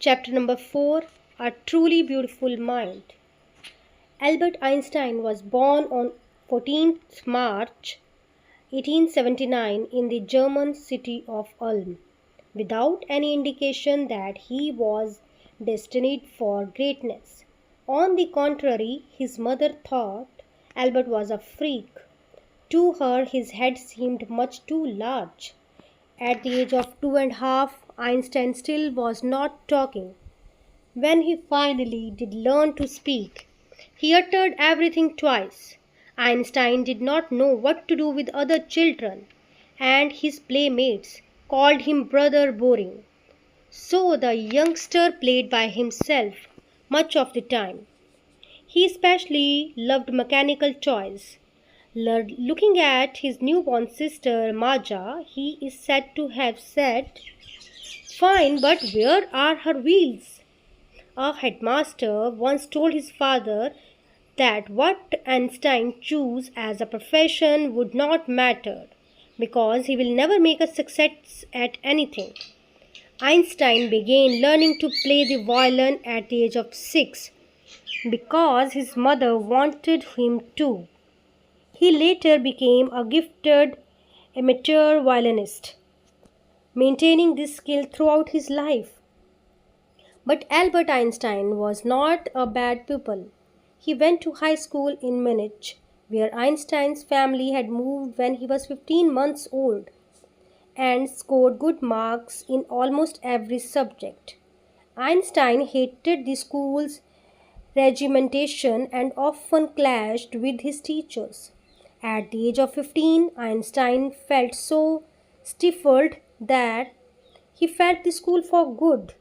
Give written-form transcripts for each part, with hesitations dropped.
Chapter number 4, A Truly Beautiful Mind. Albert Einstein was born on 14th March 1879 in the German city of Ulm, without any indication that he was destined for greatness. On the contrary, his mother thought Albert was a freak. To her, his head seemed much too large. At the age of 2.5, Einstein still was not talking. When he finally did learn to speak, he uttered everything twice. Einstein did not know what to do with other children, and his playmates called him Brother Boring. So the youngster played by himself much of the time. He especially loved mechanical toys. Looking at his newborn sister Maja, he is said to have said, "Fine, but where are her wheels?" A headmaster once told his father that what Einstein chose as a profession would not matter because he will never make a success at anything. Einstein began learning to play the violin at the age of 6 because his mother wanted him to. He later became a gifted amateur violinist, maintaining this skill throughout his life. But Albert Einstein was not a bad pupil. He went to high school in Munich, where Einstein's family had moved when he was 15 months old, and scored good marks in almost every subject. Einstein hated the school's regimentation and often clashed with his teachers. At the age of 15, Einstein felt so stifled that he fled the school for good.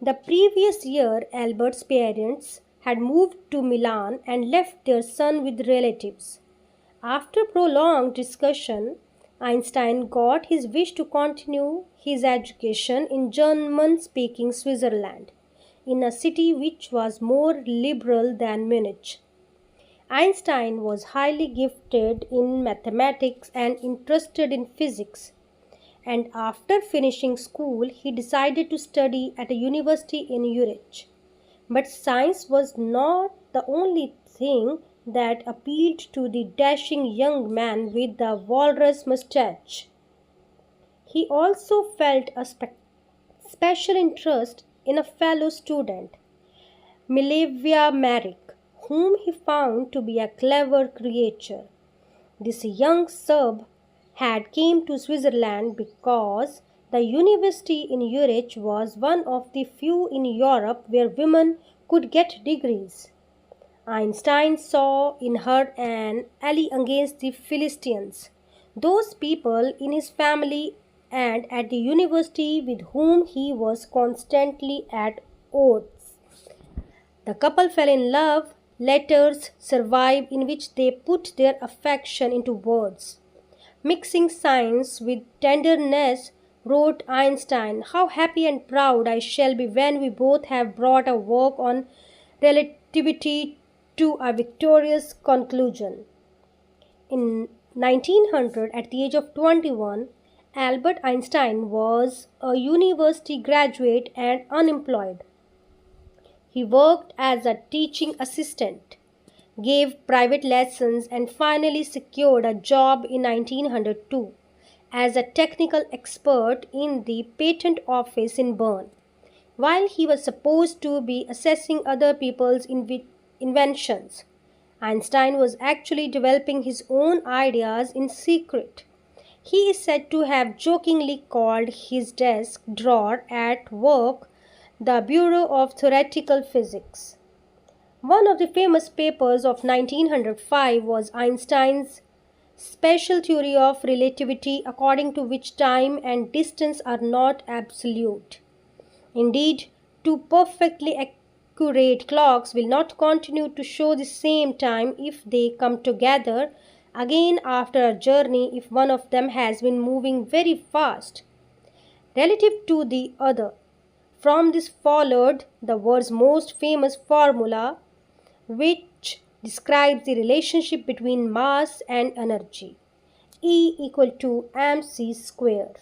The previous year, Albert's parents had moved to Milan and left their son with relatives. After prolonged discussion, Einstein got his wish to continue his education in German-speaking Switzerland, in a city which was more liberal than Munich. Einstein was highly gifted in mathematics and interested in physics, and after finishing school, he decided to study at a university in Zurich. But science was not the only thing that appealed to the dashing young man with the walrus mustache. He also felt a special interest in a fellow student, Milavia Merrick, whom he found to be a clever creature. This young Serb had came to Switzerland because the university in Zurich was one of the few in Europe where women could get degrees. Einstein saw in her an ally against the Philistines, those people in his family and at the university with whom he was constantly at odds. The couple fell in love. Letters survive in which they put their affection into words. Mixing science with tenderness, wrote Einstein, "How happy and proud I shall be when we both have brought a work on relativity to a victorious conclusion." In 1900, at the age of 21, Albert Einstein was a university graduate and unemployed. He worked as a teaching assistant, gave private lessons, and finally secured a job in 1902 as a technical expert in the patent office in Bern. While he was supposed to be assessing other people's inventions, Einstein was actually developing his own ideas in secret. He is said to have jokingly called his desk drawer at work the Bureau of Theoretical Physics. One of the famous papers of 1905 was Einstein's special theory of relativity, according to which time and distance are not absolute. Indeed, two perfectly accurate clocks will not continue to show the same time if they come together again after a journey if one of them has been moving very fast relative to the other. From this followed the world's most famous formula, which describes the relationship between mass and energy, E equal to mc square.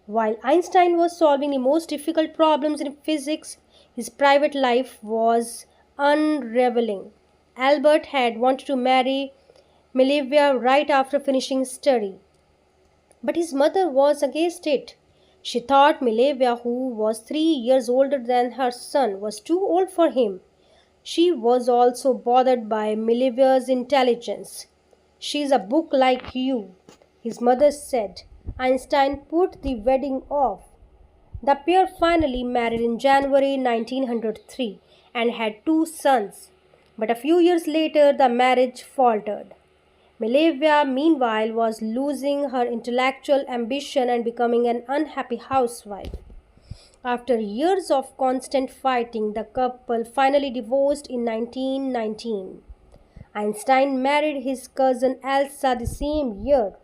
While Einstein was solving the most difficult problems in physics, his private life was unraveling. Albert had wanted to marry Milevia right after finishing study, but his mother was against it. She thought Milevia, who was 3 years older than her son, was too old for him. She was also bothered by Milevia's intelligence. "She's a book like you," his mother said. Einstein put the wedding off. The pair finally married in January 1903 and had 2 sons. But a few years later, the marriage faltered. Milevia, meanwhile, was losing her intellectual ambition and becoming an unhappy housewife. After years of constant fighting, the couple finally divorced in 1919. Einstein married his cousin Elsa the same year.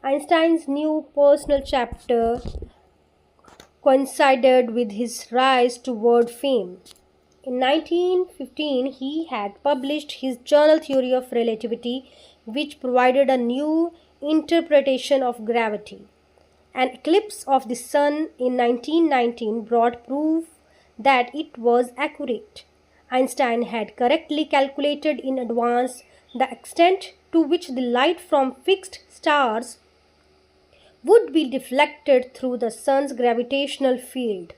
Einstein's new personal chapter coincided with his rise toward fame. In 1915, he had published his journal Theory of Relativity, which provided a new interpretation of gravity. An eclipse of the sun in 1919 brought proof that it was accurate. Einstein had correctly calculated in advance the extent to which the light from fixed stars would be deflected through the sun's gravitational field.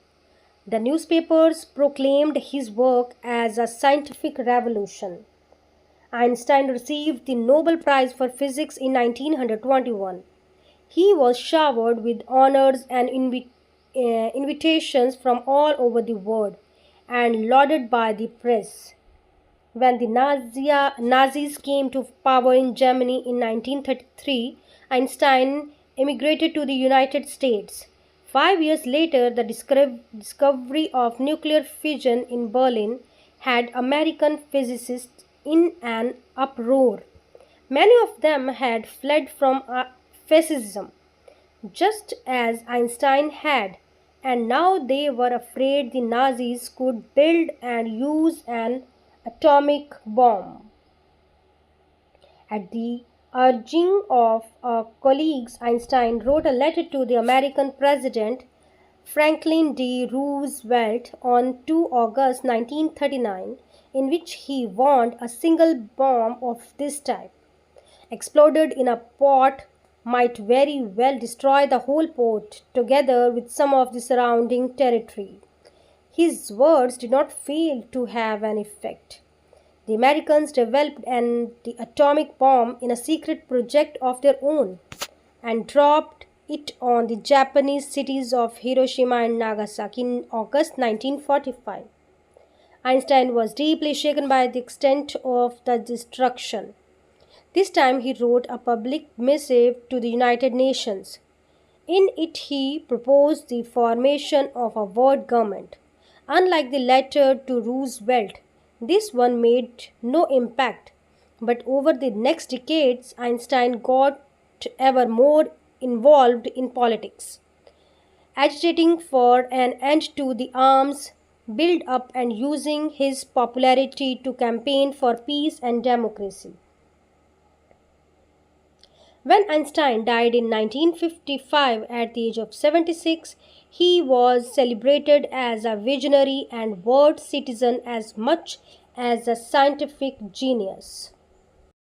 The newspapers proclaimed his work as a scientific revolution. Einstein received the Nobel Prize for Physics in 1921. He was showered with honors and invitations from all over the world and lauded by the press. When the Nazis came to power in Germany in 1933, Einstein emigrated to the United States. 5 years later, the discovery of nuclear fission in Berlin had American physicists in an uproar. Many of them had fled from fascism, just as Einstein had, and now they were afraid the Nazis could build and use an atomic bomb. At the urging of colleagues, Einstein wrote a letter to the American President Franklin D. Roosevelt on 2 August 1939, in which he warned a single bomb of this type, exploded in a pot, might very well destroy the whole port, together with some of the surrounding territory. His words did not fail to have an effect. The Americans developed the atomic bomb in a secret project of their own and dropped it on the Japanese cities of Hiroshima and Nagasaki in August 1945. Einstein was deeply shaken by the extent of the destruction. This time he wrote a public missive to the United Nations. In it he proposed the formation of a world government. Unlike the letter to Roosevelt, this one made no impact, but over the next decades, Einstein got ever more involved in politics, agitating for an end to the arms build-up and using his popularity to campaign for peace and democracy. When Einstein died in 1955 at the age of 76, he was celebrated as a visionary and world citizen as much as a scientific genius.